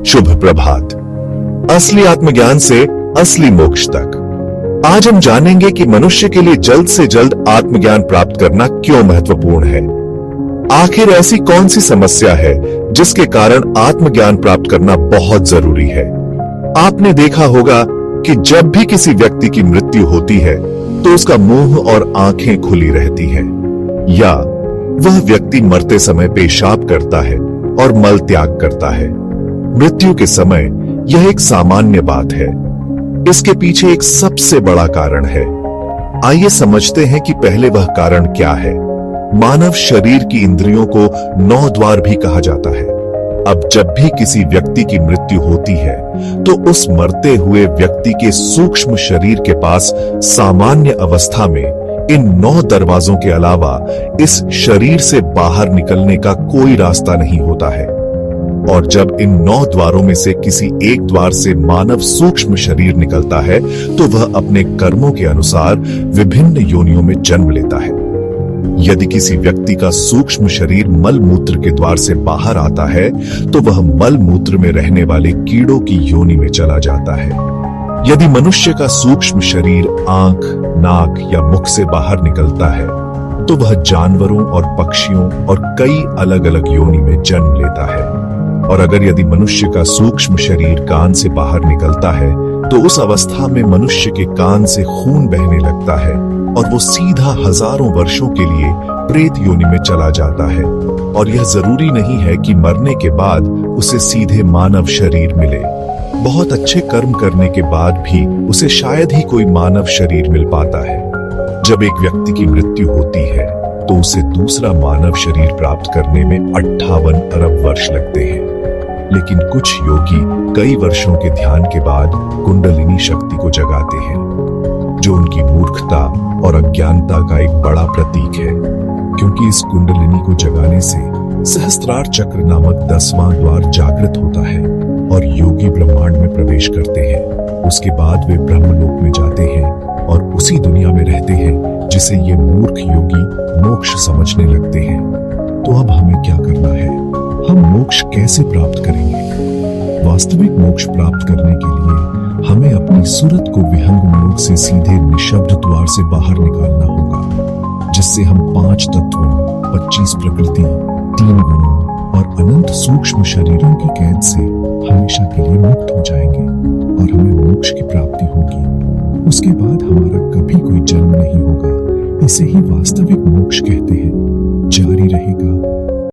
शुभ प्रभात। असली आत्मज्ञान से असली मोक्ष तक आज हम जानेंगे कि मनुष्य के लिए जल्द से जल्द आत्मज्ञान प्राप्त करना क्यों महत्वपूर्ण है। आखिर ऐसी कौन सी समस्या है जिसके कारण आत्मज्ञान प्राप्त करना बहुत जरूरी है। आपने देखा होगा कि जब भी किसी व्यक्ति की मृत्यु होती है तो उसका मुंह और आंखें खुली रहती हैं, या वह व्यक्ति मरते समय पेशाब करता है और मल त्याग करता है। मृत्यु के समय यह एक सामान्य बात है। इसके पीछे एक सबसे बड़ा कारण है। आइए समझते हैं कि पहले वह कारण क्या है। मानव शरीर की इंद्रियों को 9 द्वार भी कहा जाता है। अब जब भी किसी व्यक्ति की मृत्यु होती है तो उस मरते हुए व्यक्ति के सूक्ष्म शरीर के पास सामान्य अवस्था में इन 9 दरवाजों के अलावा इस शरीर से बाहर निकलने का कोई रास्ता नहीं होता है। और जब इन 9 द्वारों में से किसी एक द्वार से मानव सूक्ष्म शरीर निकलता है तो वह अपने कर्मों के अनुसार विभिन्न योनियों में जन्म लेता है। यदि किसी व्यक्ति का सूक्ष्म शरीर मल मूत्र के द्वार से बाहर आता है तो वह मल मूत्र में रहने वाले कीड़ों की योनि में चला जाता है। यदि मनुष्य का सूक्ष्म शरीर आंख, नाक या मुख से बाहर निकलता है तो वह जानवरों और पक्षियों और कई अलग अलग योनि में जन्म लेता है। और अगर यदि मनुष्य का सूक्ष्म शरीर कान से बाहर निकलता है तो उस अवस्था में मनुष्य के कान से खून बहने लगता है और वो सीधा हजारों वर्षों के लिए प्रेत योनि में चला जाता है। और यह जरूरी नहीं है कि मरने के बाद उसे सीधे मानव शरीर मिले। बहुत अच्छे कर्म करने के बाद भी उसे शायद ही कोई मानव शरीर मिल पाता है। जब एक व्यक्ति की मृत्यु होती है तो उसे दूसरा मानव शरीर प्राप्त करने में 58 अरब वर्ष लगते हैं। लेकिन कुछ योगी कई वर्षों के ध्यान के बाद कुंडलिनी शक्ति को जगाते हैं, जो उनकी मूर्खता और अज्ञानता का एक बड़ा प्रतीक है। क्योंकि इस कुंडलिनी को जगाने से सहस्त्रार चक्र नामक 10वां द्वार जागृत होता है और योगी ब्रह्मांड में प्रवेश करते हैं। उसके बाद वे ब्रह्मलोक में जाते हैं और उसी दुनिया में रहते हैं जिसे ये मूर्ख योगी मोक्ष समझने लगते हैं। तो अब हमें क्या करना है? हम मोक्ष कैसे प्राप्त करेंगे? वास्तविक मोक्ष प्राप्त करने के लिए हमें अपनी सूरत को विहंग योग से सीधे निशब्द द्वार से बाहर निकालना होगा, जिससे हम 5 तत्वों, 25 प्रकृति, 3 गुणों और अनंत सूक्ष्म शरीरों की कैद से हमेशा के लिए मुक्त हो जाएंगे और हमें मोक्ष की प्राप्ति होगी। उसके बाद हमारा कभी कोई जन्म नहीं होगा। इसे ही वास्तविक मोक्ष कहते हैं। जारी रहेगा।